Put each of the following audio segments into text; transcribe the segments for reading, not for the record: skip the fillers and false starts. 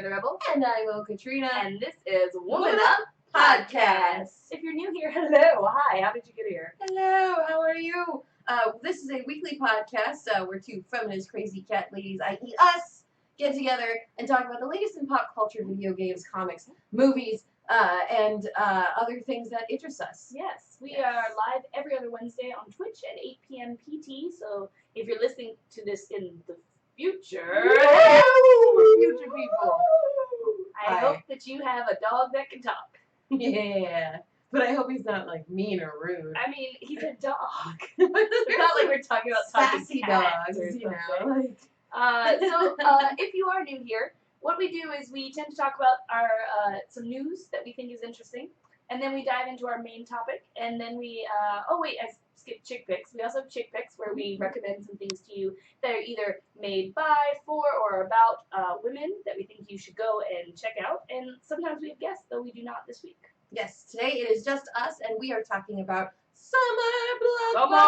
the Rebel. And I'm O Katrina. And this is Woman Up Podcast. If you're new here, hello, hi, how did you get here? Hello, how are you? This is a weekly podcast where two feminist crazy cat ladies, i.e. us, get together and talk about the latest in pop culture, video games, comics, movies, and other things that interest us. Yes, we are live every other Wednesday on Twitch at 8 p.m. PT, so if you're listening to this in the future, future people, I hope that you have a dog that can talk. Yeah, but I hope he's not like mean or rude. I mean, he's a dog. It's not like we're talking about talking sassy cats dogs, or you know. something. So if you are new here, what we do is we tend to talk about our some news that we think is interesting, and then we dive into our main topic, and then we I skipped chick picks. We also have chick picks where we recommend some things to you that are either made by, for, or about women that we think you should go and check out, and sometimes we have guests, though we do not this week. Yes, today it is just us, and we are talking about Summer Blockbusters!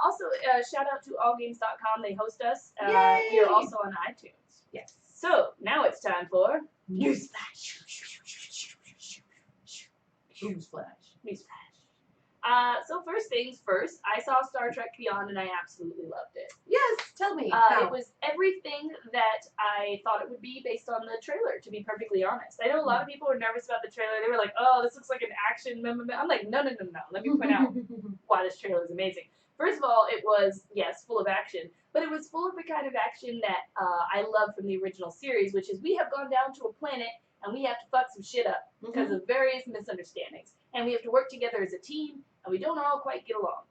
Also, shout out to allgames.com. They host us. We are also on iTunes. Yes. So, now it's time for Newsflash. Newsflash. So first things first, I saw Star Trek Beyond and I absolutely loved it. Yes, tell me. It was everything that I thought it would be based on the trailer, to be perfectly honest. I know a lot of people were nervous about the trailer. They were like, oh, this looks like an action. I'm like, no. Let me point out why this trailer is amazing. First of all, it was, yes, full of action, but it was full of the kind of action that I love from the original series, which is we have gone down to a planet and we have to fuck some shit up because of various misunderstandings. And we have to work together as a team, and we don't all quite get along.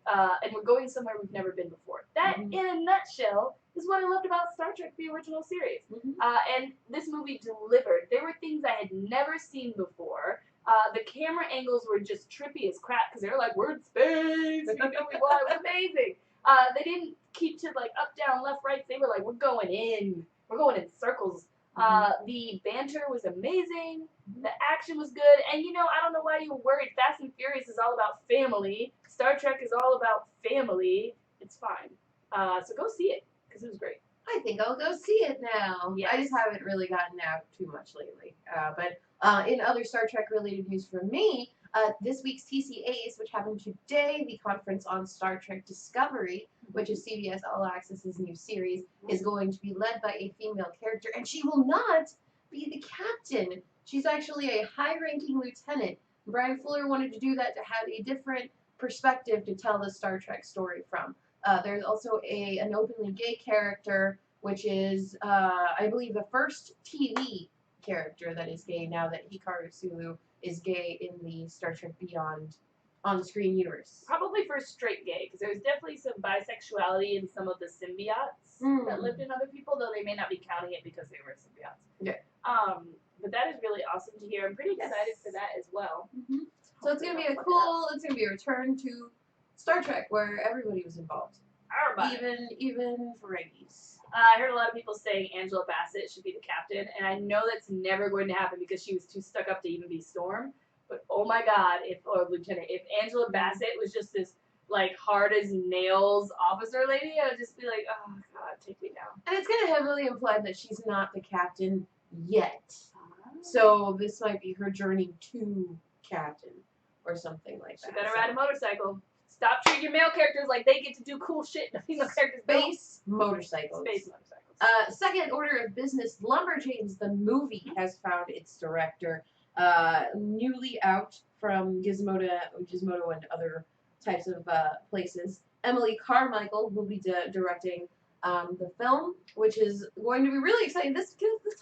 And we're going somewhere we've never been before. That, in a nutshell, is what I loved about Star Trek, the original series. And this movie delivered. There were things I had never seen before. The camera angles were just trippy as crap, because they were like, we're in space, we know we want. It was amazing. They didn't keep to, like, up, down, left, right. They were like, we're going in circles. The banter was amazing. The action was good. And, you know, I don't know why you were worried. Fast and Furious is all about family. Star Trek is all about family. It's fine. So go see it, because it was great. I think I'll go see it now. Yes. I just haven't really gotten out too much lately. But in other Star Trek related news for me, this week's TCAs, which happened today, the conference on Star Trek Discovery, which is CBS All Access's new series, is going to be led by a female character, and she will not be the captain. She's actually a high-ranking lieutenant. Brian Fuller wanted to do that to have a different perspective to tell the Star Trek story from. There's also an openly gay character, which is, I believe, the first TV character that is gay now that Hikaru Sulu is gay in the Star Trek Beyond on-screen universe. Probably first straight gay, because there was definitely some bisexuality in some of the symbiotes that lived in other people, though they may not be counting it because they were symbiotes. Yeah. But that is really awesome to hear. I'm pretty excited for that as well. So it's gonna be it's gonna be a return to Star Trek where everybody was involved. Even Ferengis. I heard a lot of people saying Angela Bassett should be the captain, and I know that's never going to happen because she was too stuck up to even be Storm. But oh my God, if Angela Bassett was just this like hard as nails officer lady, I would just be like, oh God, take me down. And it's gonna heavily imply that she's not the captain yet. So this might be her journey to captain or something like that. She better ride a motorcycle. Stop treating your male characters like they get to do cool shit. The female characters Space motorcycles. Second order of business, Lumberjanes, the movie, has found its director. Newly out from Gizmodo and other types of places. Emily Carmichael will be directing the film, which is going to be really exciting. This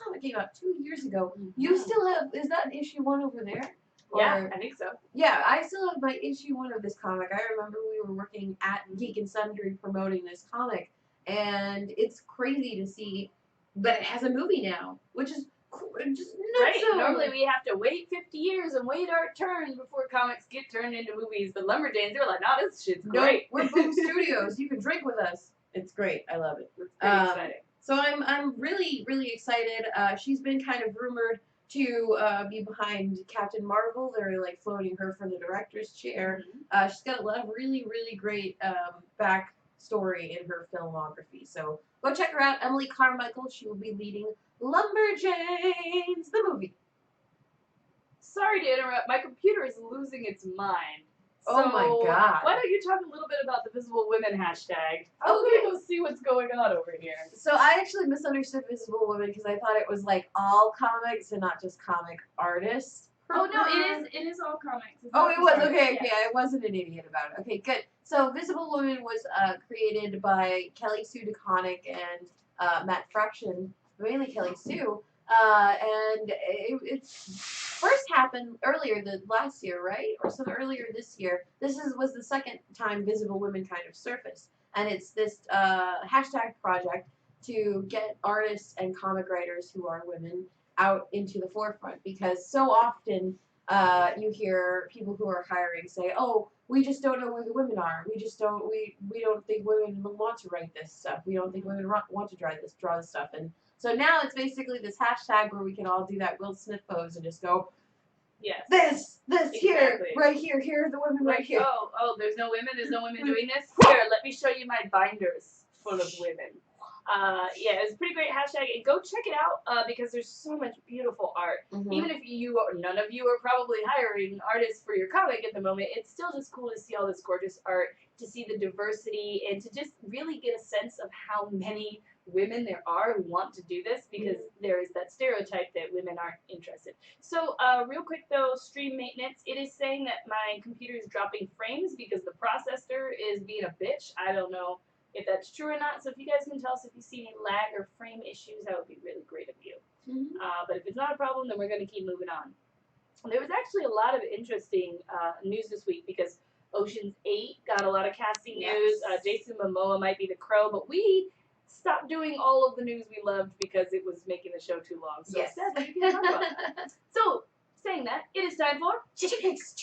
comic came out 2 years ago. You still have, is that issue 1 over there? Yeah, I think so. Yeah, I still have my issue 1 of this comic. I remember we were working at Geek and Sundry promoting this comic, and it's crazy to see that it has a movie now, which is just nuts. Right. Normally we have to wait 50 years and wait our turns before comics get turned into movies. But Lumberjanes, they were like, nah, this shit's great. We're Boom Studios. You can drink with us. It's great. I love it. It's pretty exciting. So I'm really, really excited. She's been kind of rumored to be behind Captain Marvel. They're like floating her for the director's chair. She's got a lot of really, really great back story in her filmography. So go check her out, Emily Carmichael. She will be leading Lumberjanes, the movie. Sorry to interrupt. My computer is losing its mind. Oh my God. Why don't you talk a little bit about the Visible Women hashtag? I'm Okay. gonna go see what's going on over here. So I actually misunderstood Visible Women because I thought it was like all comics and not just comic artists. Oh no, it is all comics. It's Oh, not it just was artists, okay. yeah. Okay, I wasn't an idiot about it. Okay, good. So Visible Woman was created by Kelly Sue DeConnick and Matt Fraction, mainly Kelly Sue, and it's first happened earlier the last year, right, or some earlier this year. Was the second time Visible Women kind of surfaced, and it's this hashtag project to get artists and comic writers who are women out into the forefront, because so often you hear people who are hiring say, "Oh, we just don't know where the women are. We don't think women want to write this stuff. We don't think women want to draw this stuff." And so now it's basically this hashtag where we can all do that Will Smith pose and just go, Yes. this here, Exactly. right here. Here are the women right here. Oh, there's no women doing this? Here, let me show you my binders full of women. Yeah, it's a pretty great hashtag. And go check it out because there's so much beautiful art. Mhm. Even if none of you are probably hiring artists for your comic at the moment, it's still just cool to see all this gorgeous art, to see the diversity, and to just really get a sense of how many women there are who want to do this, because there is that stereotype that women aren't interested. So real quick though, stream maintenance, it is saying that my computer is dropping frames because the processor is being a bitch. I don't know if that's true or not, so if you guys can tell us if you see any lag or frame issues, that would be really great of you. Mhm. But if it's not a problem, then we're going to keep moving on. There was actually a lot of interesting news this week because Ocean's 8 got a lot of casting news. Jason Momoa might be the Crow, but we stopped doing all of the news we loved because it was making the show too long. So Yes. sadly, we can't talk about that. So, saying that, it is time for Chick Picks.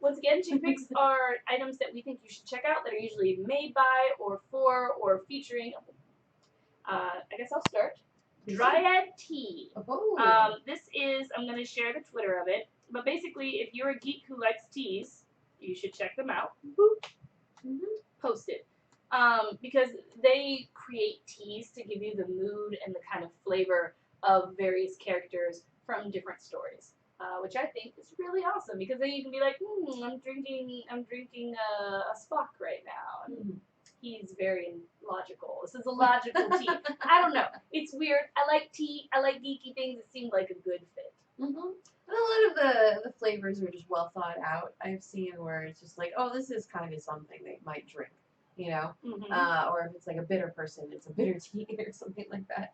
once again, chick picks are items that we think you should check out that are usually made by or for or featuring. I guess I'll start. Dryad Tea. Oh. This is, I'm going to share the Twitter of it, but basically, if you're a geek who likes teas, you should check them out. Post it. Because they create teas to give you the mood and the kind of flavor of various characters from different stories. Which I think is really awesome, because then you can be like, I'm drinking a Spock right now. And he's very logical. This is a logical tea. I don't know. It's weird. I like tea. I like geeky things. It seemed like a good fit. And a lot of the flavors are just well thought out. I've seen where it's just like, oh, this is kind of something they might drink, you know? Or if it's like a bitter person, it's a bitter tea or something like that.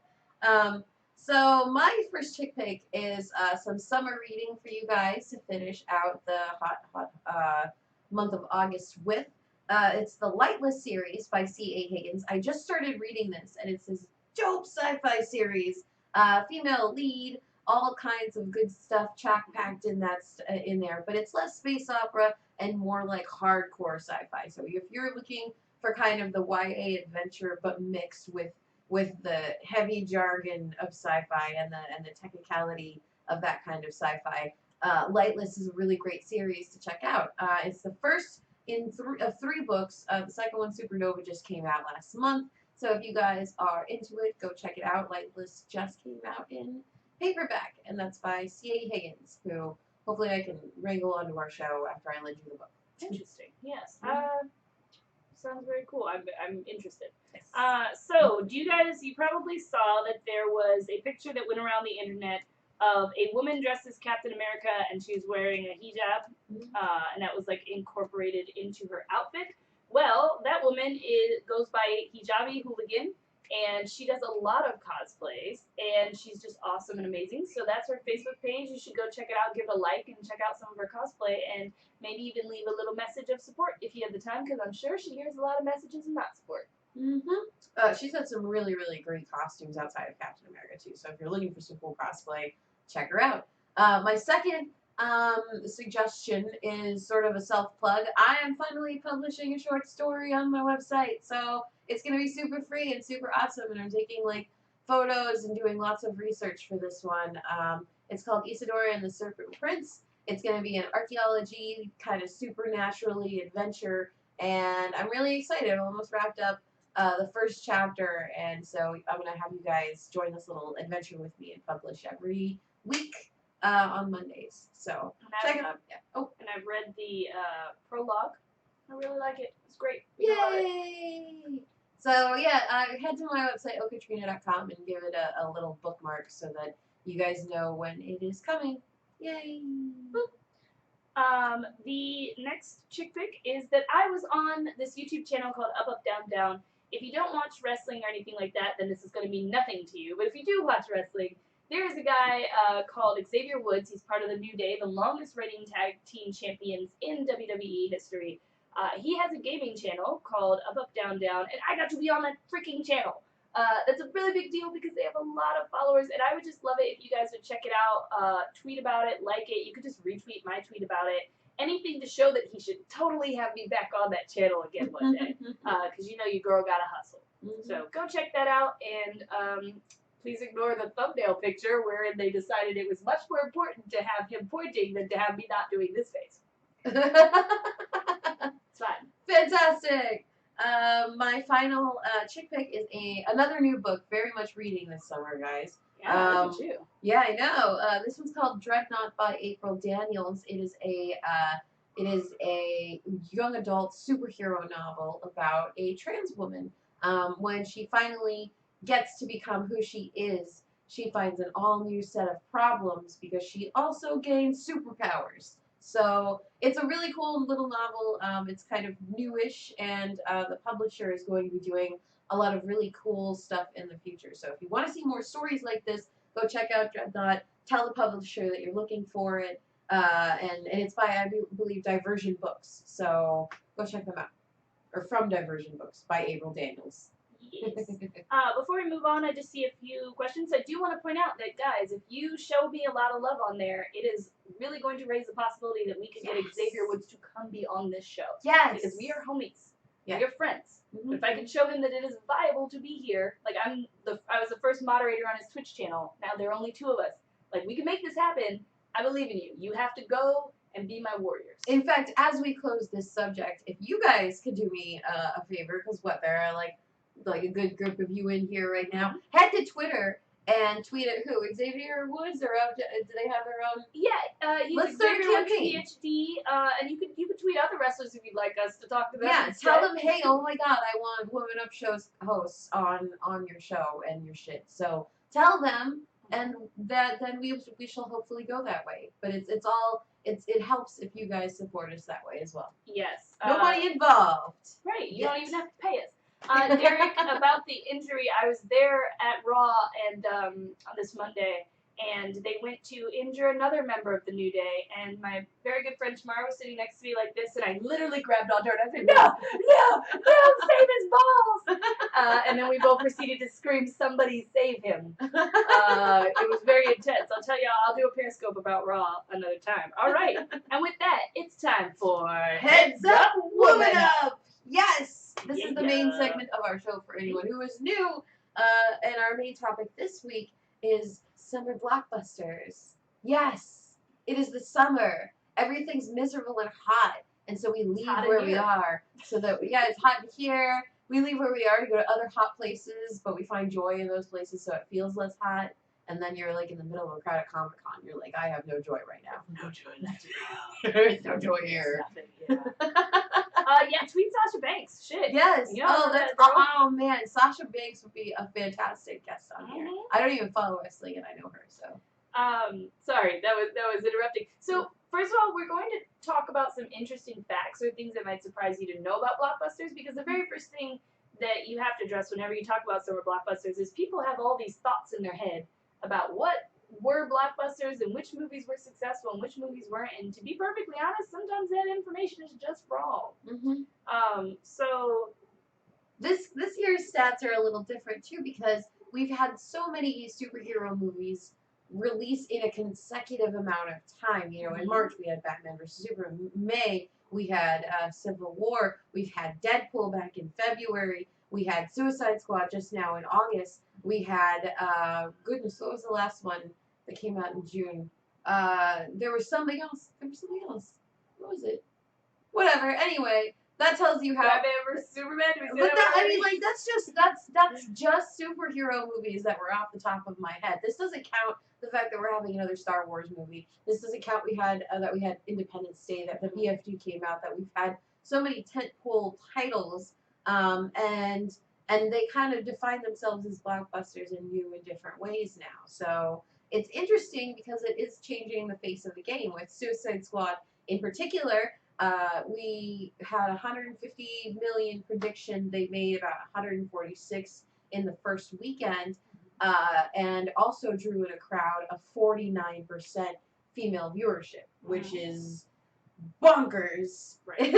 So my first chick pick is some summer reading for you guys to finish out the hot month of August with. It's the Lightless series by C.A. Higgins. I just started reading this, and it's this dope sci-fi series. Female lead, all kinds of good stuff packed in there. But it's less space opera and more like hardcore sci-fi. So if you're looking for kind of the YA adventure, but mixed with the heavy jargon of sci-fi and the technicality of that kind of sci-fi, Lightless is a really great series to check out. It's the first of three books. The second one, Supernova, just came out last month. So if you guys are into it, go check it out. Lightless just came out in paperback, and that's by C.A. Higgins, who hopefully I can wrangle onto our show after I lend you the book. Interesting. Yes. Sounds very cool. I'm interested. So, you probably saw that there was a picture that went around the internet of a woman dressed as Captain America, and she was wearing a hijab, and that was like incorporated into her outfit. Well, that woman goes by Hijabi Hooligan, and she does a lot of cosplays, and she's just awesome and amazing. So that's her Facebook page. You should go check it out, give it a like, and check out some of her cosplay, and maybe even leave a little message of support if you have the time, because I'm sure she hears a lot of messages of not support. She's had some really, really great costumes outside of Captain America, too. So if you're looking for some cool cosplay, check her out. My second suggestion is sort of a self-plug. I am finally publishing a short story on my website, so it's going to be super free and super awesome, and I'm taking like photos and doing lots of research for this one. It's called Isadora and the Serpent Prince. It's going to be an archaeology kind of supernaturally adventure and I'm really excited. I'm almost wrapped up the first chapter, and so I'm gonna have you guys join this little adventure with me and publish every week on Mondays. So check it out. Yeah. Oh, And I've read the prologue. I really like it. It's great. You love it. yay! So yeah, head to my website okatrina.com and give it a little bookmark so that you guys know when it is coming. Yay! The next chick pick is that I was on this YouTube channel called Up Up Down Down. If you don't watch wrestling or anything like that, then this is going to mean nothing to you. But if you do watch wrestling, there is a guy called Xavier Woods. He's part of the New Day, the longest reigning tag team champions in WWE history. He has a gaming channel called Up Up Down Down, and I got to be on that freaking channel. That's a really big deal because they have a lot of followers, and I would just love it if you guys would check it out, tweet about it, like it. You could just retweet my tweet about it. Anything to show that he should totally have me back on that channel again one day, because you know your girl gotta hustle. So go check that out, and please ignore the thumbnail picture wherein they decided it was much more important to have him pointing than to have me not doing this face. It's fine. Fantastic. My final chick pick is another new book. Very much reading this summer, guys. Yeah, look at you. Yeah, I know. This one's called Dreadnought by April Daniels. It is a young adult superhero novel about a trans woman. When she finally gets to become who she is, she finds an all new set of problems because she also gains superpowers. So it's a really cool little novel. It's kind of newish, and the publisher is going to be doing a lot of really cool stuff in the future. So if you want to see more stories like this, go check out Dreadnought. Tell the publisher that you're looking for it, and it's by, I believe, Diversion Books. So go check them out. Or from Diversion Books by April Daniels. Yes. Before we move on, I just see a few questions. I do want to point out that, guys, if you show me a lot of love on there, it is really going to raise the possibility that we could get Xavier Woods to come be on this show. Yes. Because we are homies. Yeah. We are friends. Mm-hmm. But if I can show him that it is viable to be here, like I was the first moderator on his Twitch channel. Now there are only 2 of us. Like, we can make this happen. I believe in you. You have to go and be my warriors. In fact, as we close this subject, if you guys could do me a favor, because there are like a good group of you in here right now, head to Twitter and tweet at who? Xavier Woods, or do they have their own? Yeah, he's Let's start a Xavier Woods campaign. PhD, and you could tweet other wrestlers if you'd like us to talk to them. Yeah, instead. tell them, hey, oh my God, I want Woman Up Show's hosts on your show and your shit. So tell them, and then we shall hopefully go that way. But it helps if you guys support us that way as well. Yes. No money involved. Right. You don't even have to pay us. Derek, about the injury, I was there at Raw and on this Monday, and they went to injure another member of the New Day, and my very good friend Shamara was sitting next to me like this, and I literally grabbed onto her and I said, no, save his balls! And then we both proceeded to scream, somebody save him. It was very intense. I'll tell you, I'll do a Periscope about Raw another time. All right, and with that, it's time for Heads Up, Woman Up! Yes! This is the main Yeah. segment of our show for anyone who is new. And our main topic this week is summer blockbusters. Yes, it is the summer. Everything's miserable and hot. And so we leave where we are. So that, it's hot here. We leave where we are to go to other hot places, but we find joy in those places so it feels less hot. And then you're like in the middle of a crowd at Comic Con. You're like, I have no joy right now. No joy left. There's no joy here. Yeah, tweet Sasha Banks. Shit. Yes. You know, Oh man, Sasha Banks would be a fantastic guest on here. Mhm. I don't even follow wrestling, and I know her, so. Sorry, that was interrupting. So first of all, we're going to talk about some interesting facts or things that might surprise you to know about blockbusters, because the very first thing that you have to address whenever you talk about summer blockbusters is people have all these thoughts in their head about what were blockbusters and which movies were successful and which movies weren't. And to be perfectly honest, sometimes that information is just wrong. Mm-hmm. So this year's stats are a little different too, because we've had so many superhero movies release in a consecutive amount of time. You know, in March we had Batman vs Superman. May we had Civil War. We've had Deadpool back in February. We had Suicide Squad just now in August. We had goodness, what was the last one that came out in June? There was something else. What was it? Whatever. Anyway, That tells you how. Batman vs Superman. Do we say But that I already? mean, like that's just superhero movies that were off the top of my head. This doesn't count the fact that we're having another Star Wars movie. This doesn't count that we had Independence Day, that the BFG came out, that we've had so many tentpole titles, and they kind of define themselves as blockbusters in new and different ways now. So it's interesting because it is changing the face of the game with Suicide Squad in particular. We had 150 million prediction. They made about 146 in the first weekend, and also drew in a crowd of 49% female viewership, which is bonkers. Right.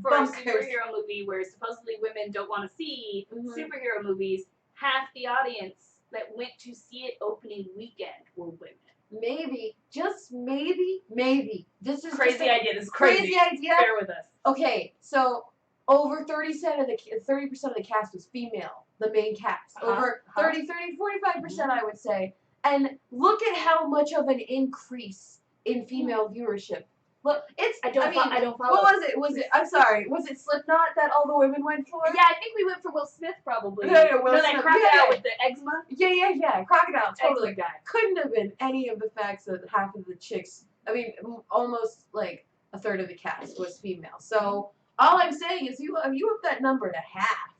For a superhero movie where supposedly women don't want to see superhero movies, half the audience that went to see it opening weekend were women. Maybe, just maybe. This is crazy just idea. This is crazy idea. Bear with us. Okay, so over 30% of the cast was female, the main cast. Over 45%, I would say. And look at how much of an increase in female viewership. Look, I don't follow. What was it? I'm sorry. Was it Slipknot that all the women went for? Yeah, I think we went for Will Smith probably. Yeah, Will Smith. That crocodile with the eczema. Yeah. Crocodile, totally. Eczema guy. Couldn't have been any of the facts that half of the chicks. I mean, almost like a third of the cast was female. So all I'm saying is, you up that number to half.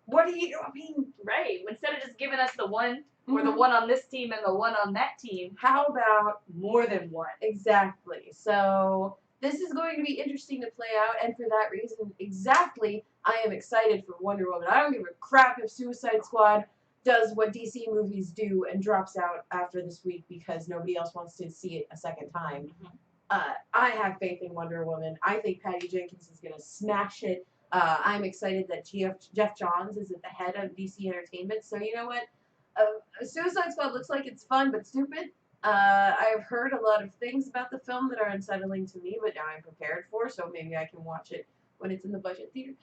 What do you? I mean, right. Instead of just giving us the one. Or the one on this team and the one on that team. How about more than one? Exactly. So this is going to be interesting to play out, and for that reason, exactly, I am excited for Wonder Woman. I don't give a crap if Suicide Squad does what DC movies do and drops out after this week because nobody else wants to see it a second time. I have faith in Wonder Woman. I think Patty Jenkins is going to smash it. I'm excited that Jeff Johns is at the head of DC Entertainment. So you know what? Suicide Squad looks like it's fun but stupid. I've heard a lot of things about the film that are unsettling to me, but now I'm prepared for, so maybe I can watch it when it's in the budget theater.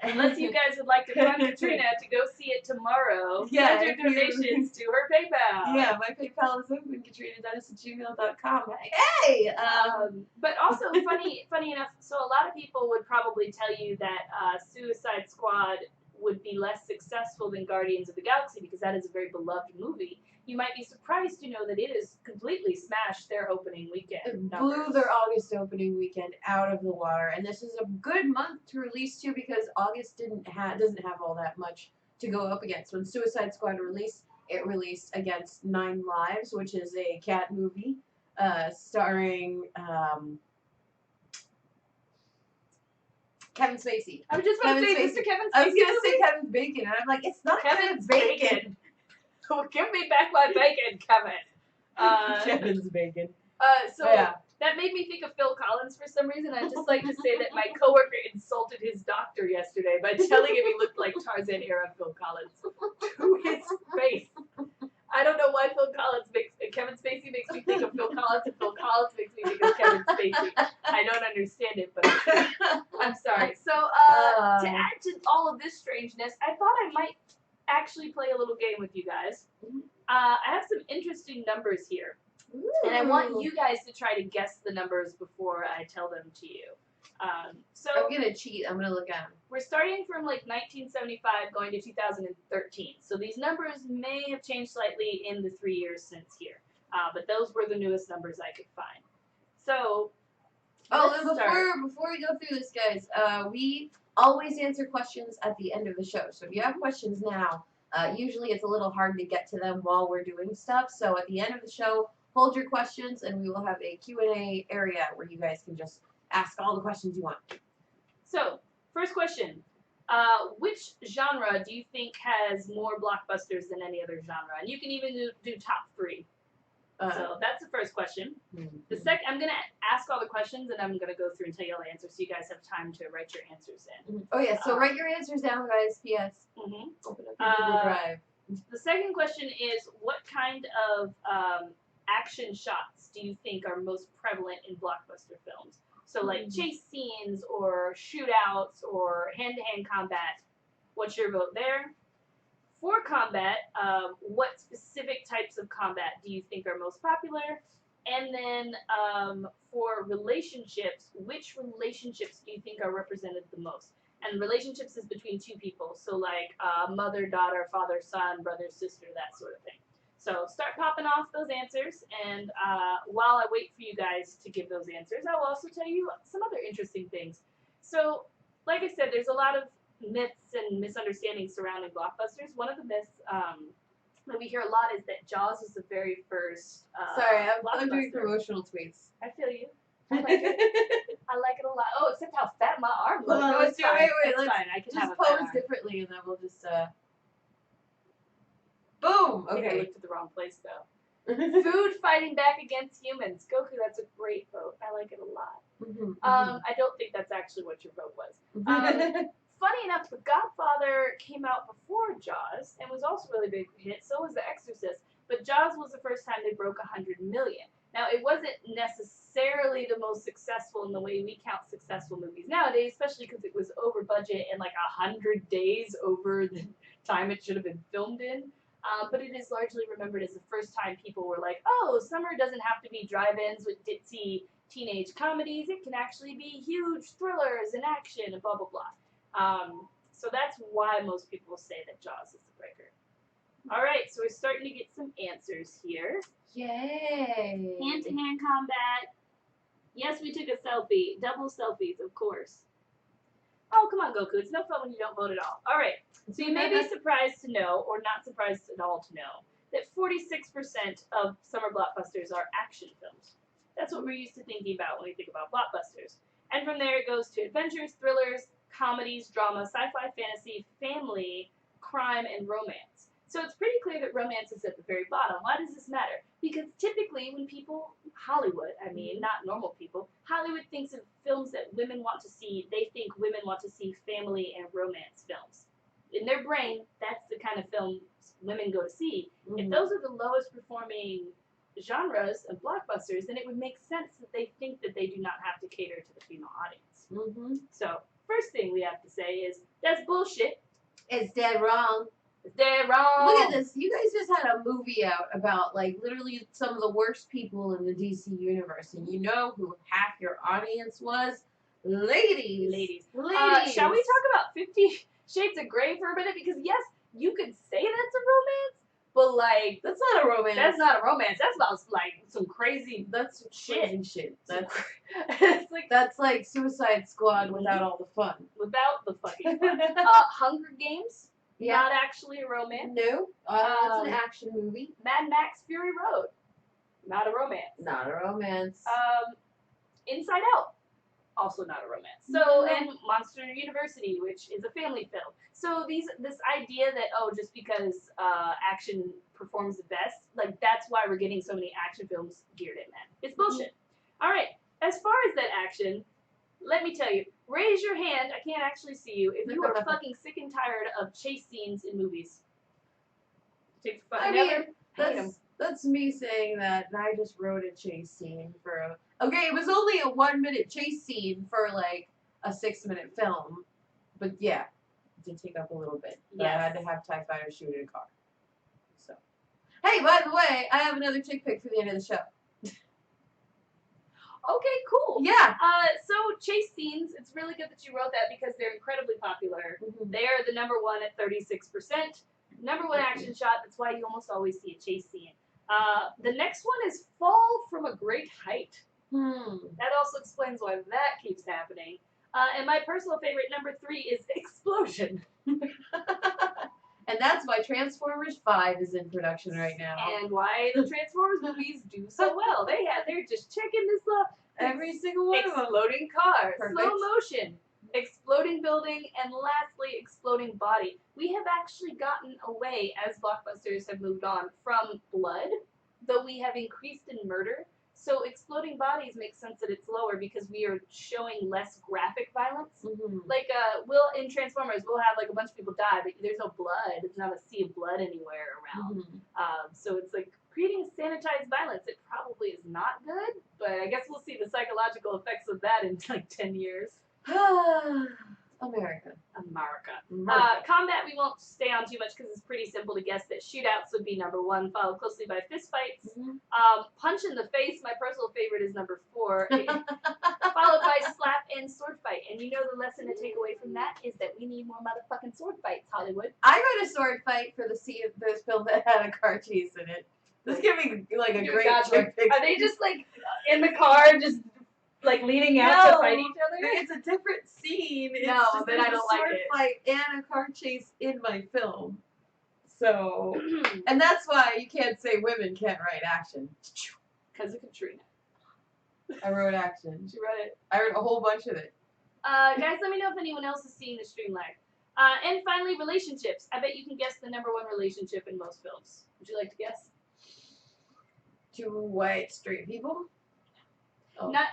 Unless you guys would like to fund Katrina to go see it tomorrow, send your donations to her PayPal. Yeah, my PayPal is open, katrinadennis@gmail.com. Hey! But also, funny enough, so a lot of people would probably tell you that Suicide Squad would be less successful than Guardians of the Galaxy because that is a very beloved movie. You might be surprised to know that it has completely smashed their opening weekend. It blew their August opening weekend out of the water, and this is a good month to release too because August doesn't have all that much to go up against. When Suicide Squad released, it released against 9 Lives, which is a cat movie starring Kevin Spacey. I was just about to say Mr. Kevin Spacey. I was going to say Kevin Bacon, and I'm like, it's not Kevin Bacon. Give me back my bacon, Kevin. Kevin's bacon. So that made me think of Phil Collins for some reason. I'd just like to say that my coworker insulted his doctor yesterday by telling him he looked like Tarzan era Phil Collins to his face. I don't know why Kevin Spacey makes me think of Phil Collins, and Phil Collins makes me think of Kevin Spacey. I don't understand it, but I'm sorry. So to add to all of this strangeness, I thought I might actually play a little game with you guys. I have some interesting numbers here. And I want you guys to try to guess the numbers before I tell them to you. So I'm going to cheat. I'm going to look at them. We're starting from like 1975 going to 2013. So these numbers may have changed slightly in the 3 years since here. But those were the newest numbers I could find. So before we go through this, guys, we always answer questions at the end of the show. So if you have questions now, usually it's a little hard to get to them while we're doing stuff. So at the end of the show, hold your questions, and we will have a Q&A area where you guys can just ask all the questions you want. So, first question. Which genre do you think has more blockbusters than any other genre? And you can even do top 3. So that's the first question. The second, I'm going to ask all the questions, and I'm going to go through and tell you all the answers so you guys have time to write your answers in. Oh, yeah. So write your answers down, guys. P.S. Open up your Google Drive. The second question is, what kind of action shots do you think are most prevalent in blockbuster films? So like chase scenes or shootouts or hand-to-hand combat. What's your vote there? For combat, what specific types of combat do you think are most popular? And then for relationships, which relationships do you think are represented the most? And relationships is between two people, so like mother, daughter, father, son, brother, sister, that sort of thing. So start popping off those answers, and while I wait for you guys to give those answers, I will also tell you some other interesting things. So, like I said, there's a lot of myths and misunderstandings surrounding blockbusters. One of the myths that we hear a lot is that Jaws was the very first Sorry, I'm doing blockbuster. promotional tweets. I feel you. I like it. I like it a lot. Oh, except how fat my arm looks. Hold on, No, let's it's do fine. wait, It's let's fine. I can have just a fat pose arm. differently and then we'll just boom. I think I Okay. looked at the wrong place though. Food fighting back against humans. Goku, that's a great vote. I like it a lot. I don't think that's actually what your vote was. Funny enough, The Godfather came out before Jaws and was also a really big hit. So was The Exorcist. But Jaws was the first time they broke 100 million. Now, it wasn't necessarily the most successful in the way we count successful movies nowadays, especially because it was over budget and like 100 days over the time it should have been filmed in. But it is largely remembered as the first time people were like, oh, summer doesn't have to be drive-ins with ditzy teenage comedies. It can actually be huge thrillers and action and blah, blah, blah. So that's why most people say that Jaws is the breaker. All right, so we're starting to get some answers here. Yay. Hand-to-hand combat. Yes, we took a selfie. Double selfies, of course. Oh, come on, Goku. It's no fun when you don't vote at all. All right, so you may be surprised to know, or not surprised at all to know, that 46% of summer blockbusters are action films. That's what we're used to thinking about when we think about blockbusters. And from there it goes to adventures, thrillers, comedies, drama, sci-fi, fantasy, family, crime, and romance. So it's pretty clear that romance is at the very bottom. Why does this matter? Because typically when people, Hollywood, I mean, not normal people, Hollywood thinks of films that women want to see, they think women want to see family and romance films. In their brain, that's the kind of films women go to see. If those are the lowest performing genres of blockbusters, then it would make sense that they think that they do not have to cater to the female audience. So, first thing we have to say is, that's bullshit. It's dead wrong. It's dead wrong. Look at this. You guys just had a movie out about like literally some of the worst people in the DC universe, and you know who half your audience was? Ladies. Ladies. Ladies. Shall we talk about 50 Shades of Grey for a minute? Because yes, you could say that's a romance, but like That's not a romance. that's not a romance. That's about like some crazy That's shit. crazy shit. That's it's like that's like Suicide Squad without all the fun. without the fucking fun. Hunger Games, Yeah. not actually a romance. No, it's an action movie. Mad Max Fury Road, not a romance. Not a romance. Inside Out, also not a romance. So, No. and Monster University, which is a family film. So this idea that, oh, just because action performs the best, like that's why we're getting so many action films geared at men. It's bullshit. All right, as far as that action, let me tell you, raise your hand, I can't actually see you, if you are fucking sick and tired of chase scenes in movies. Take the fucking I mean, that's me saying that, and I just wrote a chase scene for a. Okay, it was only a 1-minute chase scene for like a 6-minute film, but yeah, it did take up a little bit. But I had to have TIE Fighters shoot at a car. So, hey, by the way, I have another chick pick for the end of the show. Okay, cool. Yeah. So chase scenes, it's really good that you wrote that because they're incredibly popular. Mm-hmm. They are the number one at 36%. Number one action shot, that's why you almost always see a chase scene. The next one is fall from a great height. That also explains why that keeps happening. And my personal favorite, number 3, is explosion. And that's why Transformers 5 is in production right now. And why the Transformers movies do so well. They're just checking this up. Every single one of them. Exploding car, Perfect. slow motion, exploding building, and lastly, exploding body. We have actually gotten away, as blockbusters have moved on, from blood, though we have increased in murder. So exploding bodies makes sense that it's lower because we are showing less graphic violence. Like in Transformers, we'll have like a bunch of people die, but there's no blood. It's not a sea of blood anywhere around. So it's like creating sanitized violence. It probably is not good, but I guess we'll see the psychological effects of that in like 10 years. America. America. America. Combat we won't stay on too much because it's pretty simple to guess that shootouts would be number 1, followed closely by fistfights. Punch in the face, my personal favorite, is number 4, followed by slap and sword fight. And you know the lesson to take away from that is that we need more motherfucking sword fights, Hollywood. I read a sword fight for this film that had a car chase in it. This is gonna be like a Dear great God, chick fic. Are they just like in the car, just like leaning out to No, fight each other? It's a different scene. It's No, just then there's I don't a like sword it. fight and a car chase in my film. So, and that's why you can't say women can't write action. Because of Katrina. I wrote action. She wrote it. I wrote a whole bunch of it. Guys, let me know if anyone else has seen the stream lag. And finally, relationships. I bet you can guess the number 1 relationship in most films. Would you like to guess? 2 white straight people? Oh. Not,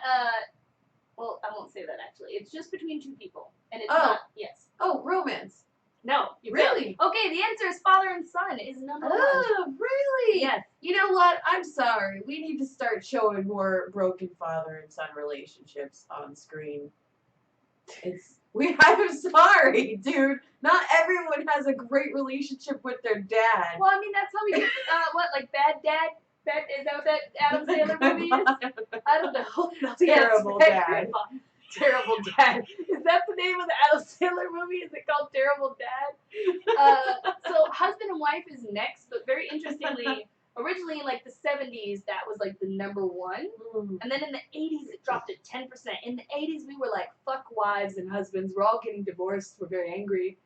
well, I won't say that actually. It's just between 2 people. And it's Oh. not, yes. Oh, romance. No. You Really? failed. Okay, the answer is father and son is number 1. Oh, really? Yes. You know what? I'm sorry. We need to start showing more broken father and son relationships on screen. I'm sorry, dude. Not everyone has a great relationship with their dad. Well, I mean, that's how we get, like Bad Dad? Is that what that Adam Sandler movie is? I don't know. No, Terrible yes, Dad. Grandpa. Terrible Dad. Is that the name of the Adam Sandler movie? Is it called Terrible Dad? So husband and wife is next, but very interestingly, originally in like the 70s, that was like the number 1. And then in the 80s, it dropped to 10%. In the 80s, we were like, fuck wives and husbands. We're all getting divorced. We're very angry.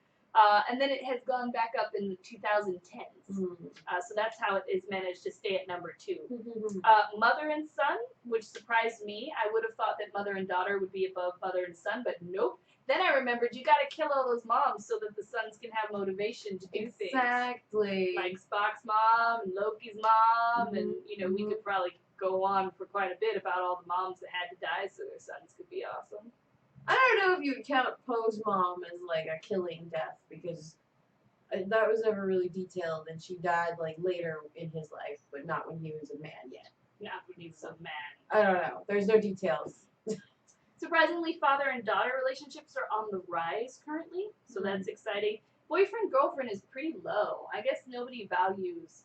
And then it has gone back up in the 2010s. So that's how it is managed to stay at number 2. Mother and son, which surprised me. I would have thought that mother and daughter would be above mother and son, but nope. Then I remembered you got to kill all those moms so that the sons can have motivation to do things. Exactly. Like Spock's mom and Loki's mom, and we could probably go on for quite a bit about all the moms that had to die so their sons could be awesome. I don't know if you would count Poe's mom as like a killing death because that was never really detailed, and she died like later in his life, but not when he was a man yet. Not when he was a man. I don't know. There's no details. Surprisingly, father and daughter relationships are on the rise currently, so that's exciting. Boyfriend-girlfriend is pretty low. I guess nobody values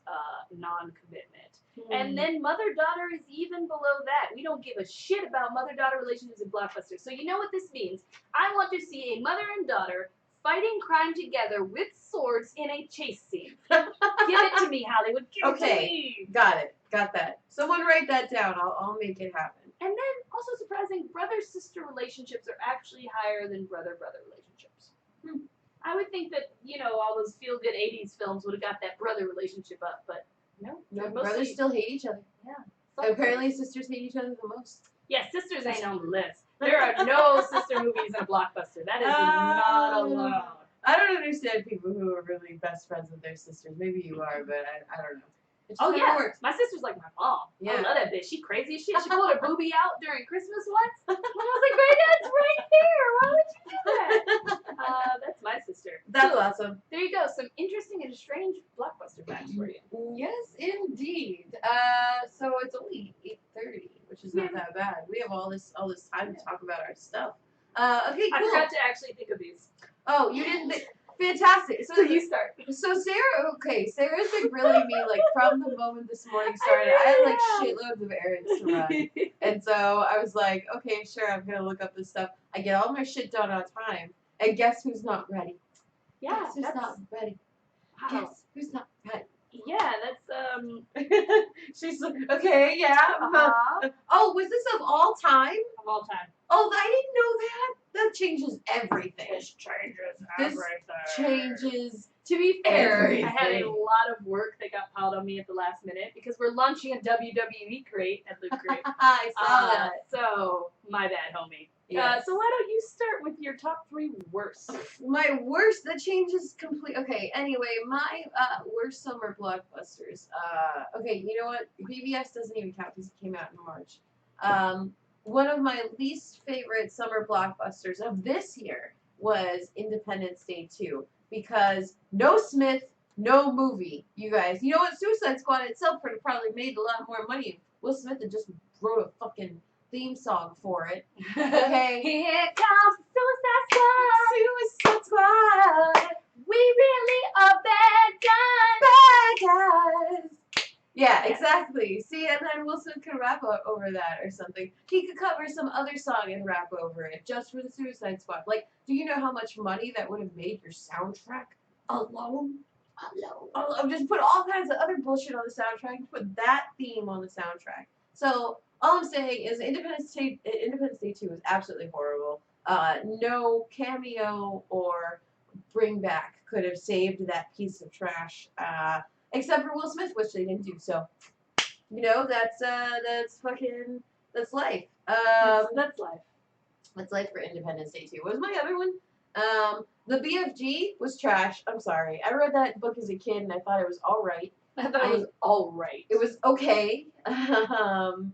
non-commitment. And then mother-daughter is even below that. We don't give a shit about mother-daughter relationships in blockbusters. So you know what this means. I want to see a mother and daughter fighting crime together with swords in a chase scene. Give it to me, Hollywood. Give it to me. Got it. Got that. Someone write that down. I'll make it happen. And then, also surprising, brother-sister relationships are actually higher than brother-brother relationships. I would think that, all those feel-good 80s films would have got that brother relationship up, but no. No, brothers still hate each other. Yeah. And apparently sisters hate each other the most. Yeah, sisters ain't on the list. There are no sister movies in a blockbuster. That is not allowed. I don't understand people who are really best friends with their sisters. Maybe you are, but I don't know. It just never works. My sister's like my mom. Yeah. I love that bitch. She crazy as shit. She pulled her boobie out during Christmas once. And I was like, Granddad's right there. Why would you do that? That's my sister. That's So, awesome. there you go. Some interesting and strange blockbuster facts for you. Yes, indeed. So it's only 8:30, which is not that bad. We have all this time to talk about our stuff. Okay, cool. I forgot to actually think of these. Oh, you didn't think. Fantastic. So you start. So Sarah's been grilling me like from the moment this morning started. I had like shitloads of errands to run. And so I was like, okay, sure, I'm gonna look up this stuff. I get all my shit done on time. And guess who's not ready? Yeah, Guess who's not ready? Wow. Guess who's not ready? Yeah, that's She's like, okay, yeah. Oh, was this of all time? of all time. Oh, I didn't know that. That changes everything. This changes This everything. changes. To be fair, I had a everything. lot of work that got piled on me at the last minute because we're launching a WWE crate at Loot Crate. I saw that. So, my bad, homie. Yes. So why don't you start with your top 3 worst? My worst, that changes complete. Okay, anyway, my worst summer blockbusters. Okay, you know what? BBS doesn't even count because it came out in March. One of my least favorite summer blockbusters of this year was Independence Day 2 because no Smith, no movie. You guys, you know what? Suicide Squad itself would have probably made a lot more money if Will Smith had just wrote a fucking theme song for it. Okay. Here comes Suicide Squad. Suicide Squad. Exactly. See, and then Will Smith could rap over that or something. He could cover some other song and rap over it just for the Suicide Squad. Like, do you know how much money that would have made your soundtrack alone? Alone. Just put all kinds of other bullshit on the soundtrack. Put that theme on the soundtrack. So all I'm saying is Independence Day 2 was absolutely horrible. No cameo or bring back could have saved that piece of trash. Except for Will Smith, which they didn't do. So, that's life. That's life. That's life for Independence Day 2. What was my other one? The BFG was trash. I'm sorry. I read that book as a kid and I thought it was all right. I thought it was all right. It was okay. And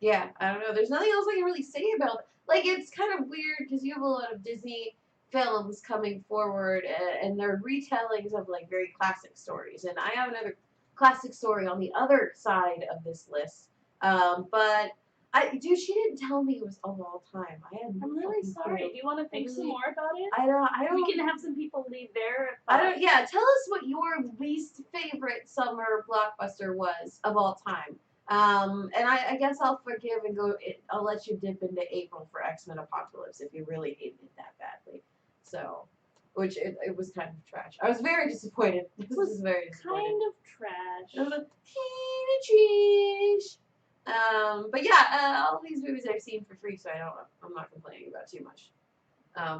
yeah, I don't know. There's nothing else I can really say about it. Like, it's kind of weird because you have a lot of Disney films coming forward and they're retellings of like very classic stories. And I have another classic story on the other side of this list. But she didn't tell me it was of all time. I'm really sorry. clue. Do you want to think some more about it? I don't. We can have some people leave their. Yeah, tell us what your least favorite summer blockbuster was of all time. And I guess I'll forgive and go. I'll let you dip into April for X-Men Apocalypse if you really hated it that badly. So, which it was kind of trash. I was very disappointed. This was very disappointing. Kind of trash. It was a teeny trash. But yeah, all these movies I've seen for free, so I'm not complaining about too much.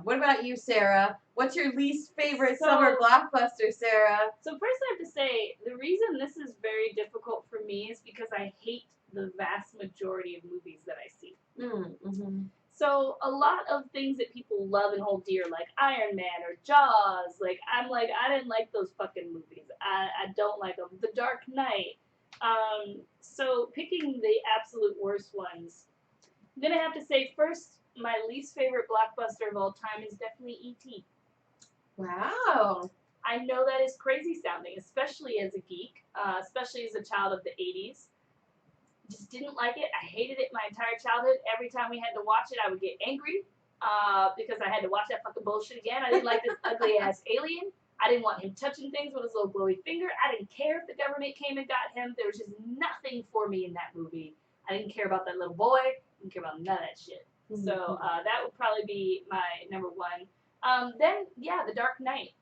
What about you, Sarah? What's your least favorite summer blockbuster, Sarah? So first I have to say, the reason this is very difficult for me is because I hate the vast majority of movies that I see. Mm-hmm. So a lot of things that people love and hold dear, like Iron Man or Jaws, I didn't like those fucking movies. I don't like them. The Dark Knight. So picking the absolute worst ones, I'm gonna have to say first, my least favorite blockbuster of all time is definitely E.T. Wow. I know that is crazy sounding, especially as a geek, especially as a child of the 80s. Just didn't like it. I hated it my entire childhood. Every time we had to watch it, I would get angry because I had to watch that fucking bullshit again. I didn't like this ugly ass alien. I didn't want him touching things with his little glowy finger. I didn't care if the government came and got him. There was just nothing for me in that movie. I didn't care about that little boy. I didn't care about none of that shit. Mm-hmm. So that would probably be my number one. Then, yeah, The Dark Knight.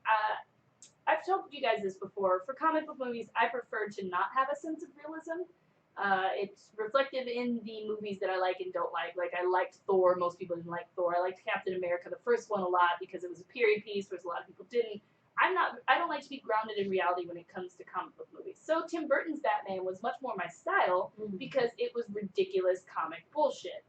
I've told you guys this before. For comic book movies, I prefer to not have a sense of realism. It's reflective in the movies that I like and don't like. Like, I liked Thor. Most people didn't like Thor. I liked Captain America, the first one, a lot because it was a period piece, whereas a lot of people didn't. I don't like to be grounded in reality when it comes to comic book movies. So Tim Burton's Batman was much more my style because it was ridiculous comic bullshit.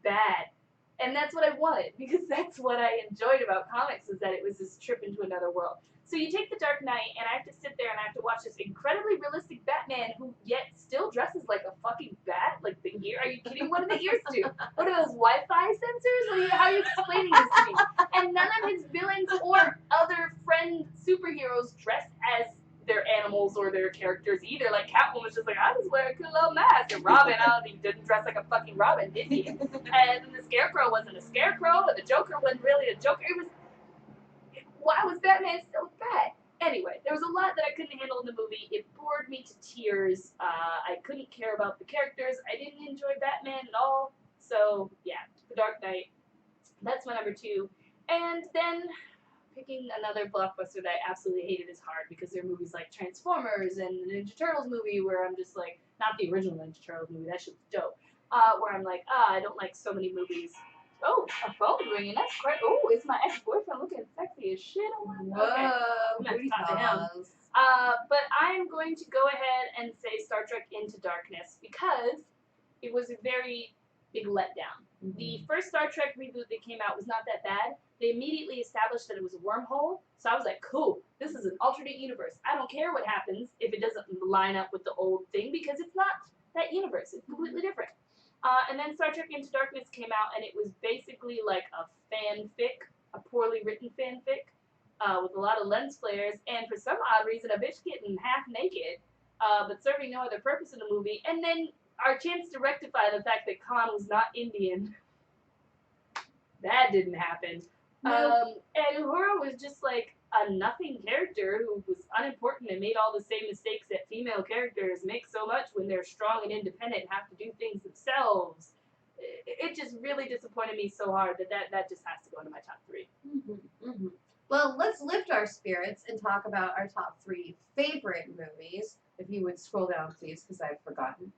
Bad. And that's what I wanted because that's what I enjoyed about comics is that it was this trip into another world. So you take The Dark Knight and I have to sit there and I have to watch this incredibly realistic Batman who yet still dresses like a fucking bat. Like the ear, are you kidding? What do the ears do? What are those Wi-Fi sensors? How are you explaining this to me? And none of his villains or other friend superheroes dress as their animals or their characters either. Like Catwoman was just like, I just wear a cool little mask. And Robin, he didn't dress like a fucking Robin, did he? And then the Scarecrow wasn't a Scarecrow, and the Joker wasn't really a Joker. Why was Batman so bad? Anyway, there was a lot that I couldn't handle in the movie. It bored me to tears. I couldn't care about the characters. I didn't enjoy Batman at all. So, yeah, The Dark Knight. That's my number two. And then picking another blockbuster that I absolutely hated is hard because there are movies like Transformers and the Ninja Turtles movie where I'm just like, not the original Ninja Turtles movie, that shit's dope. Where I'm like, I don't like so many movies. Oh, a phone's ringing, that's great. Oh, it's my ex-boyfriend looking sexy as shit. Whoa, okay. I'm gonna talk to him. But I'm going to go ahead and say Star Trek Into Darkness because it was a very big letdown. Mm-hmm. The first Star Trek reboot that came out was not that bad. They immediately established that it was a wormhole, so I was like, cool, this is an alternate universe. I don't care what happens if it doesn't line up with the old thing because it's not that universe. It's completely different. And then Star Trek Into Darkness came out, and it was basically like a fanfic, a poorly written fanfic, with a lot of lens flares, and for some odd reason, a bitch getting half naked, but serving no other purpose in the movie. And then our chance to rectify the fact that Khan was not Indian, that didn't happen. Nope. And Uhura was just like, a nothing character who was unimportant and made all the same mistakes that female characters make so much when they're strong and independent and have to do things themselves. It just really disappointed me so hard that just has to go into my top 3. Well, let's lift our spirits and talk about our top 3 favorite movies. If you would scroll down, please, because I've forgotten.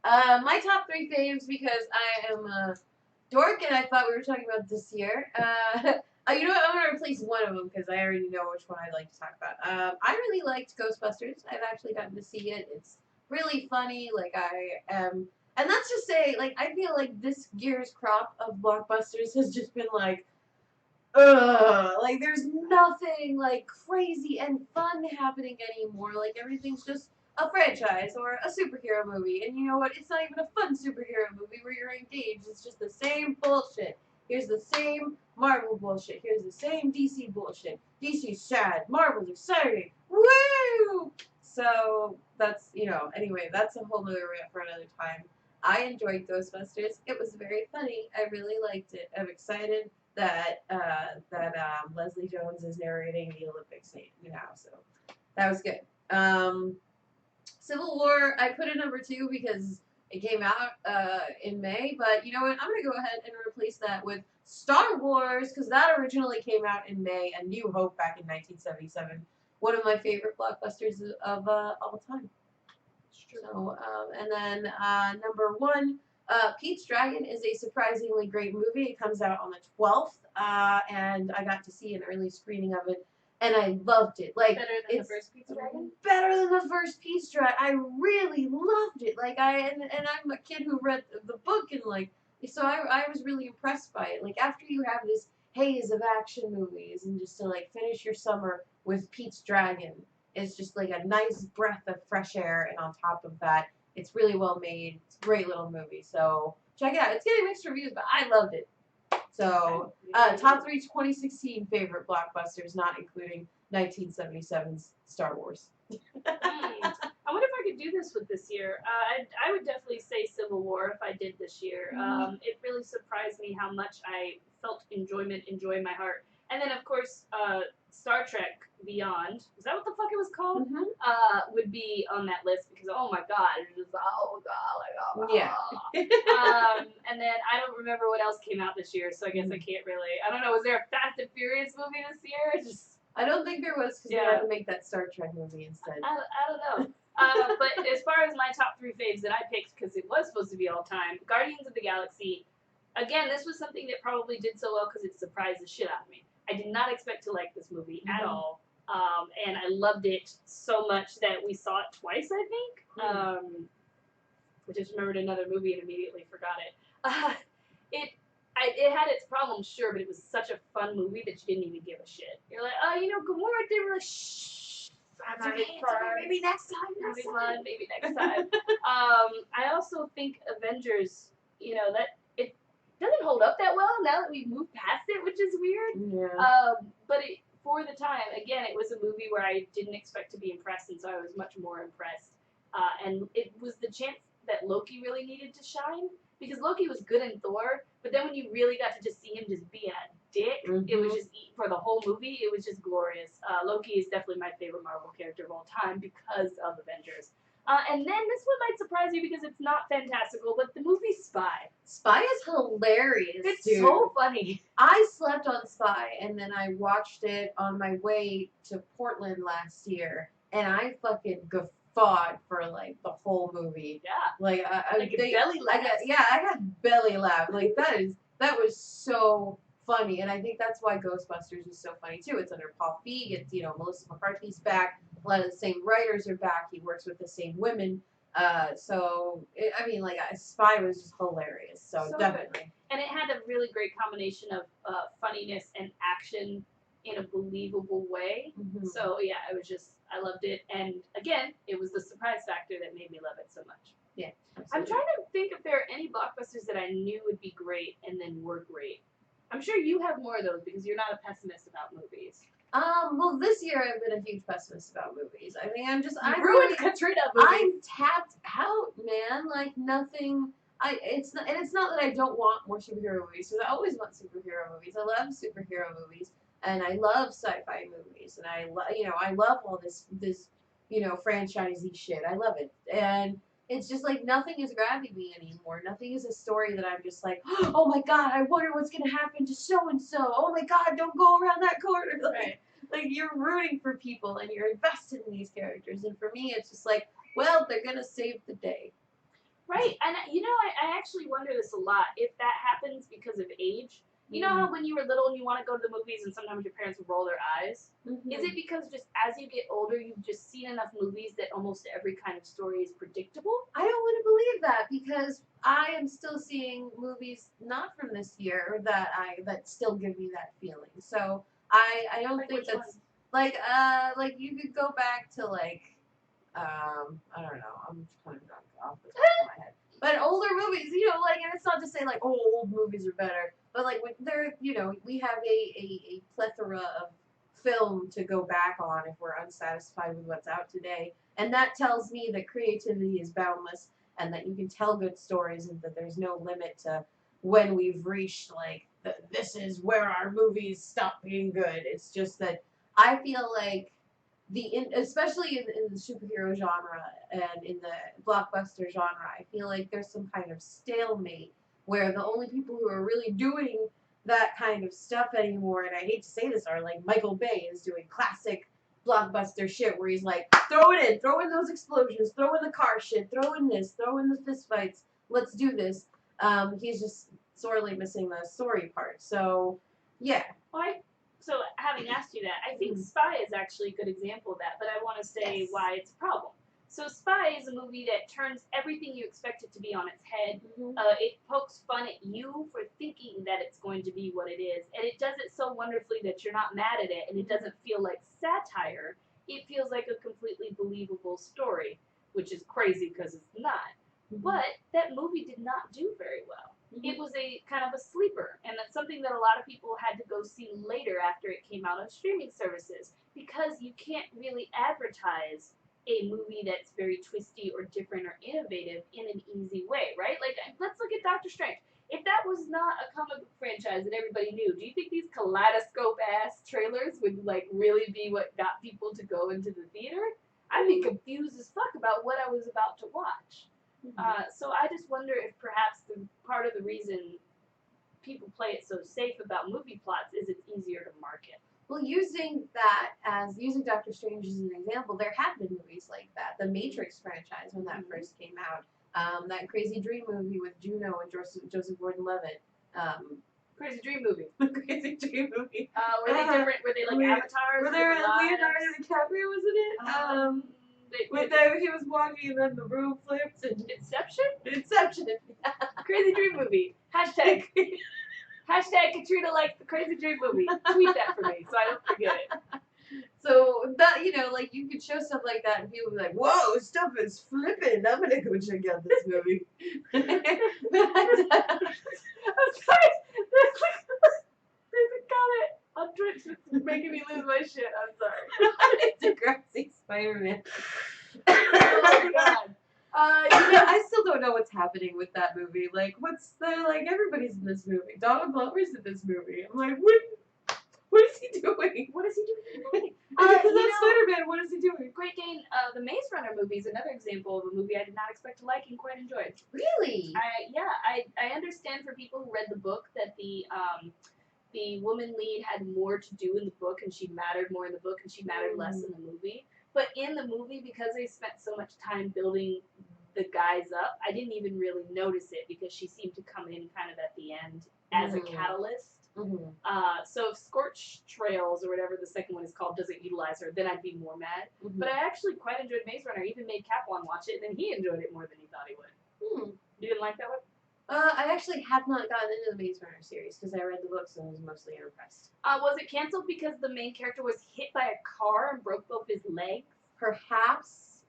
My top 3 faves, because I am a dork and I thought we were talking about this year. You know what? I'm going to replace one of them because I already know which one I'd like to talk about. I really liked Ghostbusters. I've actually gotten to see it. It's really funny. Like, I am. And let's just say, like, I feel like this year's crop of blockbusters has just been like, ugh. Like, there's nothing, like, crazy and fun happening anymore. Like, everything's just a franchise or a superhero movie. And you know what? It's not even a fun superhero movie where you're engaged. It's just the same bullshit. Here's the same Marvel bullshit. Here's the same DC bullshit. DC's sad. Marvel's exciting. Woo! So that's, anyway, that's a whole nother rant for another time. I enjoyed Ghostbusters. It was very funny. I really liked it. I'm excited that Leslie Jones is narrating the Olympics now. So that was good. Civil War, I put it number 2 because it came out in May, but you know what? I'm going to go ahead and replace that with Star Wars, because that originally came out in May, and New Hope back in 1977. One of my favorite blockbusters of all time. So, and then number 1, Pete's Dragon is a surprisingly great movie. It comes out on the 12th, and I got to see an early screening of it. And I loved it. Like, Better than the first Pete's Dragon? Better than the first Pete's Dragon. I really loved it. Like, and I'm a kid who read the book, and like, so I was really impressed by it. Like, after you have this haze of action movies, and just to like finish your summer with Pete's Dragon, it's just like a nice breath of fresh air. And on top of that, it's really well made. It's a great little movie. So check it out. It's getting mixed reviews, but I loved it. So, top 3 2016 favorite blockbusters, not including 1977's Star Wars. I wonder if I could do this with this year. I would definitely say Civil War if I did this year. It really surprised me how much I felt enjoyment in my heart. And then, of course, Star Trek Beyond, is that what the fuck it was called? Would be on that list because, oh my god, it's just, oh god, yeah. And then I don't remember what else came out this year, so I guess I can't really, I don't know, was there a Fast and Furious movie this year? I don't think there was, because they had to make that Star Trek movie instead. I don't know. But as far as my top 3 faves that I picked, because it was supposed to be all time, Guardians of the Galaxy. Again, this was something that probably did so well because it surprised the shit out of me. I did not expect to like this movie at all. And I loved it so much that we saw it twice, I think. I just remembered another movie and immediately forgot it. It had its problems, sure, but it was such a fun movie that you didn't even give a shit. You're like, oh, Gamora right there. We're like, shh. Maybe next time. Maybe next time. I also think Avengers, that it doesn't hold up that well now that we've moved past it, which is weird. Yeah. But for the time, again, it was a movie where I didn't expect to be impressed, and so I was much more impressed. And it was the chance that Loki really needed to shine, because Loki was good in Thor, but then when you really got to just see him just be a dick, it was just, for the whole movie, it was just glorious. Loki is definitely my favorite Marvel character of all time because of Avengers. And then this one might surprise you because it's not fantastical, but the movie Spy. Spy is hilarious. It's dude. so funny. I slept on Spy, and then I watched it on my way to Portland last year, and I fucking guffawed for like the whole movie. Yeah. Like belly laugh. I had belly laugh. Like that was so funny, and I think that's why Ghostbusters is so funny too. It's under Paul Feig. It's Melissa McCarthy's back. A lot of the same writers are back. He works with the same women. Spy was just hilarious. So definitely. Good. And it had a really great combination of funniness and action in a believable way. So yeah, I loved it. And again, it was the surprise factor that made me love it so much. Yeah. Absolutely. I'm trying to think if there are any blockbusters that I knew would be great and then were great. I'm sure you have more of those because you're not a pessimist about movies. Well, this year I've been a huge pessimist about movies. I mean, I'm ruined Katrina movies. I'm tapped out, man. Like nothing. It's not that I don't want more superhero movies. Because I always want superhero movies. I love superhero movies. and I love sci-fi movies, and I love all this franchisey shit. I love it, and it's just like nothing is grabbing me anymore. Nothing is a story that I'm just like, oh my god, I wonder what's gonna happen to so and so. Oh my god, don't go around that corner. Like you're rooting for people and you're invested in these characters, and for me, it's just like, well, they're gonna save the day. Right, and I actually wonder this a lot. If that happens because of age, you know how when you were little and you want to go to the movies and sometimes your parents would roll their eyes? Mm-hmm. Is it because just as you get older, you've just seen enough movies that almost every kind of story is predictable? I don't want to believe that because I am still seeing movies not from this year that still give me that feeling. So I don't Like think which that's ones? like you could go back to I don't know. I'm kind of drunk off the top of my head. But older movies, and it's not to say like, oh, old movies are better, but like when we have a plethora of film to go back on if we're unsatisfied with what's out today, and that tells me that creativity is boundless and that you can tell good stories and that there's no limit to when we've reached this is where our movies stop being good. It's just that I feel like especially in the superhero genre and in the blockbuster genre, I feel like there's some kind of stalemate where the only people who are really doing that kind of stuff anymore, and I hate to say this, are like Michael Bay is doing classic blockbuster shit where he's like, throw in those explosions, throw in the car shit, throw in this, throw in the fist fights, let's do this. He's just sorely missing the story part. So, yeah. So having asked you that, I think Spy is actually a good example of that, but I want to say why it's a problem. So Spy is a movie that turns everything you expect it to be on its head. It pokes fun at you for thinking that it's going to be what it is, and it does it so wonderfully that you're not mad at it, and it doesn't feel like satire. It feels like a completely believable story, which is crazy because it's not. But that movie did not do very well. It was a kind of a sleeper, and that's something that a lot of people had to go see later after it came out on streaming services, because you can't really advertise a movie that's very twisty or different or innovative in an easy way, right? Like, let's look at Doctor Strange. If that was not a comic book franchise that everybody knew, do you think these kaleidoscope ass trailers would like really be what got people to go into the theater? I'd be confused as fuck about what I was about to watch. So I just wonder if perhaps part of the reason people play it so safe about movie plots is it's easier to market. Well, using Doctor Strange as an example, there have been movies like that. The Matrix franchise, when that first came out, that Crazy Dream movie with Juno and Joseph Gordon-Levitt. Crazy Dream movie. Crazy Dream movie. Were they different? Were they like avatars? Were there Leonardo DiCaprio, wasn't it? He was walking and then the room flipped. And Inception? Inception. Crazy Dream movie. Hashtag. Hashtag Katrina likes the Crazy Dream movie. Tweet that for me so I don't forget it. So that you could show stuff like that and people would be like, "Whoa, stuff is flipping! I'm gonna go check out this movie." I'm sorry. There's a comment on Twitch that's making me lose my shit. I'm sorry. Degrassi Spider-Man. Oh God. I still don't know what's happening with that movie. Like, everybody's in this movie. Donald Glover's in this movie. I'm like, what is he doing? What is he doing? Spider-Man, what is he doing? Great Dane, the Maze Runner movie is another example of a movie I did not expect to like and quite enjoyed. Really? I understand for people who read the book that the woman lead had more to do in the book and she mattered more in the book and she mattered less in the movie. But in the movie, because they spent so much time building the guys up, I didn't even really notice it because she seemed to come in kind of at the end as a catalyst. So if Scorch Trails or whatever the second one is called doesn't utilize her, then I'd be more mad. But I actually quite enjoyed Maze Runner. I even made Capwan watch it, and then he enjoyed it more than he thought he would. You didn't like that one? I actually have not gotten into the Maze Runner series because I read the books and was mostly unimpressed. Was it canceled because the main character was hit by a car and broke both his legs? Perhaps.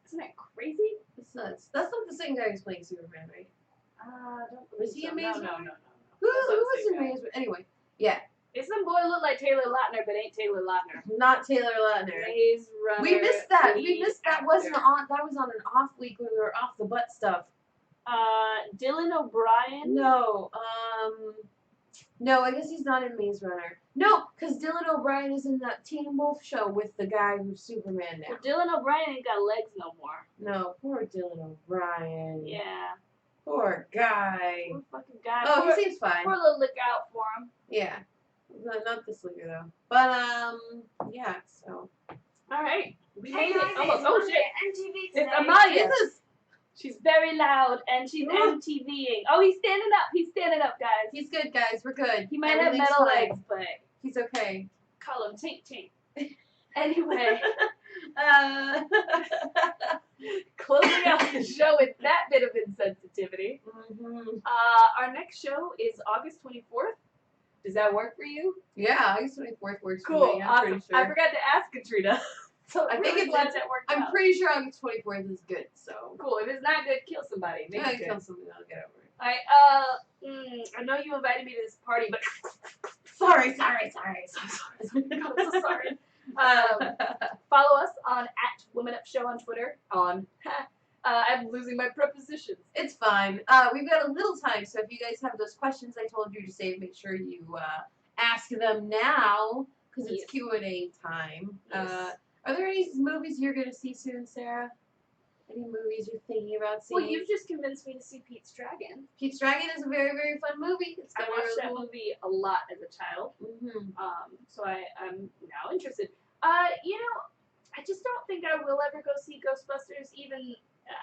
Isn't that crazy? It's nuts. That's not the same guy who's playing Superman, right? Don't was he a Maze Runner? No. Who was in Maze Runner? Anyway, yeah. It's some boy look like Taylor Lautner, but ain't Taylor Lautner. Not Taylor Lautner. Maze Runner. We missed that. That was on an off week when we were off the butt stuff. Dylan O'Brien. No. No, I guess he's not in Maze Runner. No, because Dylan O'Brien is in that Teen Wolf show with the guy who's Superman now. Well, Dylan O'Brien ain't got legs no more. No, poor Dylan O'Brien. Yeah. Poor guy. Poor fucking guy. Oh, poor, he seems fine. Poor little look out for him. Yeah. Not this leader though. But yeah. So. All right. We Hey made it. guys, Almost. it's Oh Monday shit. at MTV It's today. Amalia. Jesus. She's very loud and she's Ooh. MTVing. Oh, he's standing up. He's standing up, guys. He's good, guys. We're good. He might have Everything's metal fine. legs, but He's okay. call him Tink Tink. Anyway, closing out the show with that bit of insensitivity. Mhm. Our next show is August 24th. Does that work for you? Yeah, August 24th works for Cool. me. I'm Awesome. pretty sure. I forgot to ask Katrina. So I I'm think really glad it's- that worked I'm out. pretty sure August 24th is good, so. Cool. If it's not good, kill somebody. Make I it good. kill something, I'll get over it. Alright, I know you invited me to this party, but Sorry. so sorry. I'm so sorry. Follow us on @WomenUpShow on Twitter. I'm losing my prepositions. It's fine. We've got a little time, so if you guys have those questions I told you to save, make sure you ask them now, because it's Yes. Q&A time. Yes. Are there any movies you're going to see soon, Sarah? Any movies you're thinking about seeing? Well, you've just convinced me to see Pete's Dragon. Pete's Dragon is a very, very fun movie. It's I got a watched really that cool. movie a lot as a child, Mm-hmm. so I'm now interested. You know, I just don't think I will ever go see Ghostbusters. Even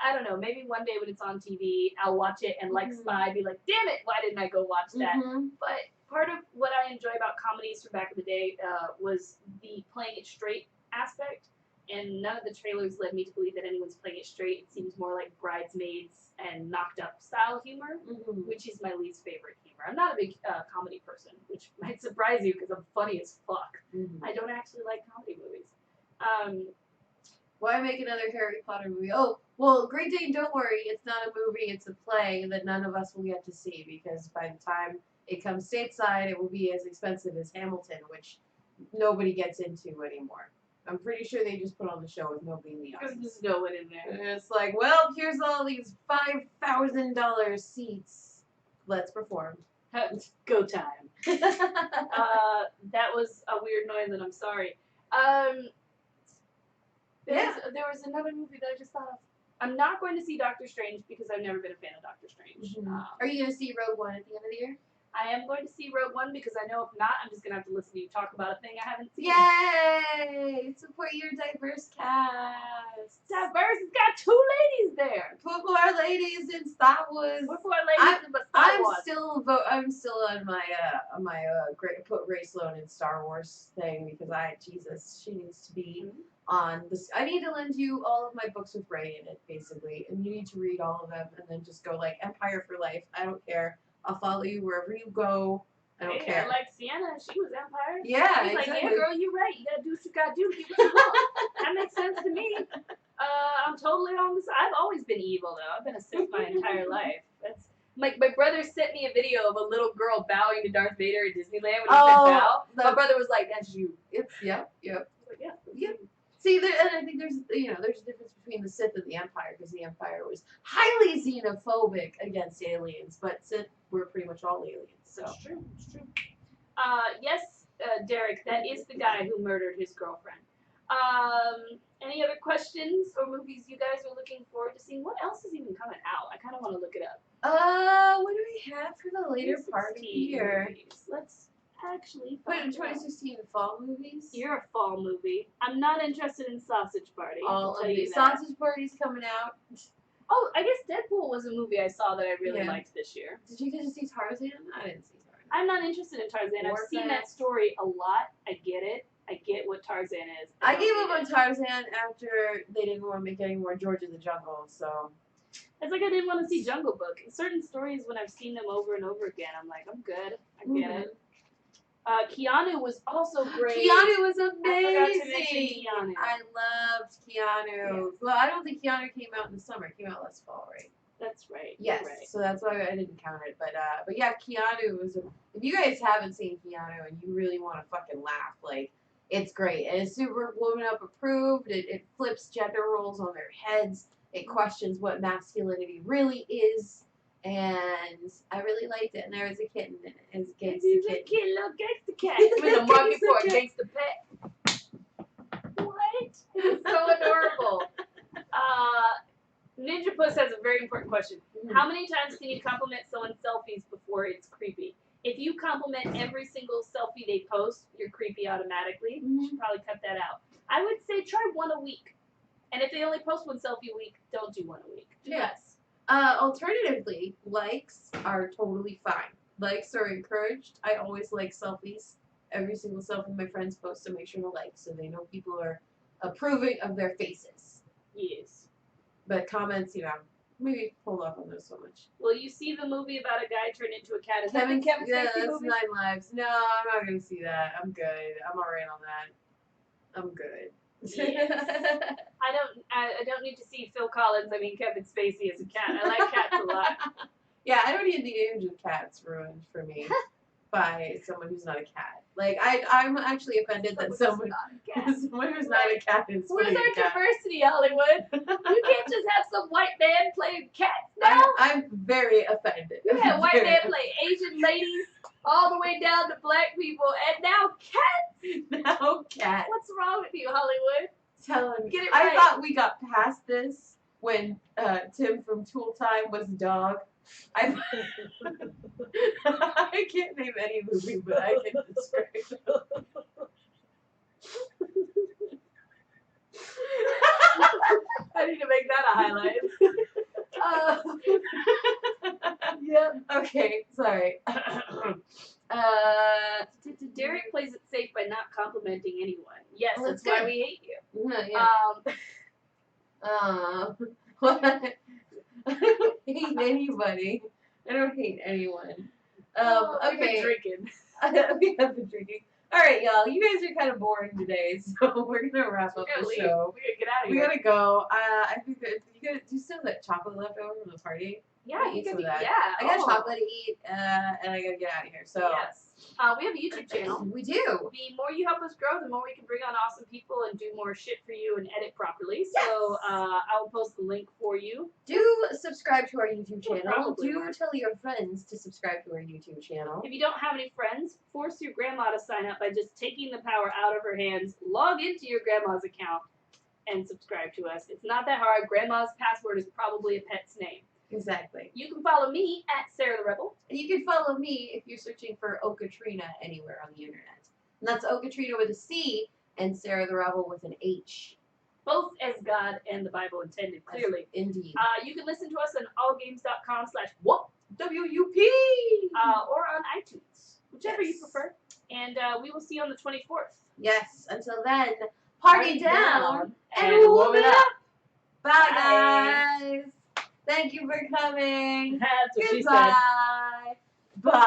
I don't know, maybe one day when it's on TV, I'll watch it and like Mhm. Spy, be like, damn it, why didn't I go watch that? Mm-hmm. But part of what I enjoy about comedies from back in the day was the playing it straight aspect. And none of the trailers led me to believe that anyone's playing it straight. It seems more like Bridesmaids and Knocked Up style humor, Mm-hmm. which is my least favorite humor. I'm not a big comedy person, which might surprise you because I'm funny as fuck. Mm-hmm. I don't actually like comedy movies. Why make another Harry Potter movie? Oh, well, Great Dane, don't worry. It's not a movie. It's a play that none of us will get to see because by the time it comes stateside, it will be as expensive as Hamilton, which nobody gets into anymore. I'm pretty sure they just put on the show with nobody in the Because audience. there's no one in there. And it's like, well, here's all these $5,000 seats. Let's perform. Go time. That was a weird noise, and I'm sorry. There was another movie that I just thought of. I'm not going to see Doctor Strange because I've never been a fan of Doctor Strange. Are you going to see Rogue One at the end of the year? I am going to see Rogue One because I know if not, I'm just going to have to listen to you talk about a thing I haven't seen. Yay! Support your diverse cast. Diverse. It's got two ladies there. Put more ladies in Star Wars. What for ladies in the Star I'm Wars? I'm still on my great put Ray Sloan in Star Wars thing because Jesus, she needs to be on this. I need to lend you all of my books with Ray in it, basically, and you need to read all of them and then just go like Empire for life. I don't care. I'll follow you wherever you go. I don't care. I like Sienna. She was Empire. Yeah, He's like, exactly. yeah, girl, you're right. You gotta do what you gotta do to get what you want. That makes sense to me. I'm totally on this. I've always been evil though. I've been a Sith my entire life. That's like my brother sent me a video of a little girl bowing to Darth Vader at Disneyland when he said bow. My brother was like, "That's you." Yep. I was like, yeah. Yep. See, and I think there's a difference between the Sith and the Empire because the Empire was highly xenophobic against aliens, but Sith were pretty much all aliens. So That's true. It's true. Yes, Derek, that is the guy who murdered his girlfriend. Any other questions or movies you guys are looking forward to seeing? What else is even coming out? I kind of want to look it up. what do we have for the later part of the 2016 year? movies. Let's actually Put in find out. 2016 fall movies. You're a fall movie. I'm not interested in Sausage Party. All I'll of tell you these that. sausage parties coming out. Oh, I guess Deadpool was a movie I saw that I really Yeah. liked this year. Did you get to see Tarzan? I didn't see Tarzan. I'm not interested in Tarzan. I've seen that Warcraft. story a lot. I get it. I get what Tarzan is. I don't gave get up on it. Tarzan after they didn't want to make any more George of the Jungle, so. It's like I didn't want to see Jungle Book. Certain stories, when I've seen them over and over again, I'm like, I'm good. I get it. Keanu was also great. Keanu was I forgot to mention amazing. Keanu. I loved Keanu. Yes. Well, I don't think Keanu came out in the summer. It came out last fall, right? That's right. You're Yes. right. So that's why I didn't count it. But yeah, Keanu was. If you guys haven't seen Keanu and you really want to fucking laugh, like it's great. And it's super Woman Up approved. It flips gender roles on their heads. It questions what masculinity really is. and I really liked it. And there was a kitten in it. It was a He's gangster a kitten. cute little gangster cat. He's a With a little market for a gangster gangster pet. What? It's so adorable. Ninja Puss has a very important question. How many times can you compliment someone's selfies before it's creepy? If you compliment every single selfie they post, you're creepy automatically. You should probably cut that out. I would say try one a week. And if they only post one selfie a week, don't do one a week. Do less. Alternatively, likes are totally fine. Likes are encouraged. I always like selfies. Every single selfie my friends post, to make sure to like, so they know people are approving of their faces. Yes. But comments, maybe hold off on those so much. Will you see the movie about a guy turned into a cat? Is Kevin, that the Kevin yeah, Spacey that's movie? 9 Lives. No, I'm not gonna see that. I'm good. I'm alright on that. I'm good. Yes. I don't need to see Phil Collins. I mean Kevin Spacey as a cat. I like cats a lot. Yeah, I don't need the image of cats ruined for me by someone who's not a cat. Like I'm actually offended that someone who's not a cat is Where's putting our a cat. diversity, Hollywood? You can't just have some white man playing cats now. I'm very offended. You had white man play Asian ladies all the way down to black people, and now cats. Now cat. What's wrong with you, Hollywood? Telling me. Get it I right. thought we got past this when Tim from Tool Time was dog. I can't name any movie, but I can describe it. I need to make that a highlight. Yeah. Okay. Sorry. Derek plays it safe by not complimenting anyone. Yes, Oh, that's that's why good. we hate you. Yeah. What? I don't hate anybody. I don't hate anyone. We've been Okay. drinking. We have been drinking. All right, y'all. You guys are kind of boring today, so we're gonna wrap up the show. We gotta get out of We here. gotta go. I think that do you still have that chocolate left over from the party? Yeah, eat some of that. Yeah. I got chocolate to eat, and I gotta get out of here. So Yes. We have a YouTube channel. we do. The more you help us grow, the more we can bring on awesome people and do more shit for you and edit properly. So I'll post the link for you. Do subscribe to our YouTube channel. Probably Do will. tell your friends to subscribe to our YouTube channel. If you don't have any friends, force your grandma to sign up by just taking the power out of her hands, log into your grandma's account, and subscribe to us. It's not that hard. Grandma's password is probably a pet's name. Exactly. You can follow me at Sarah the Rebel. And you can follow me if you're searching for Okatrina anywhere on the internet. And that's Okatrina with a C and Sarah the Rebel with an H. Both as God and the Bible intended, clearly. Indeed. You can listen to us on allgames.com/whoop, WUP! or on iTunes, whichever you Yes. prefer. And we will see you on the 24th. Yes, until then, party down and and whoop it up. Bye, Bye. guys. Thank you for coming. That's what she said. Goodbye. Bye.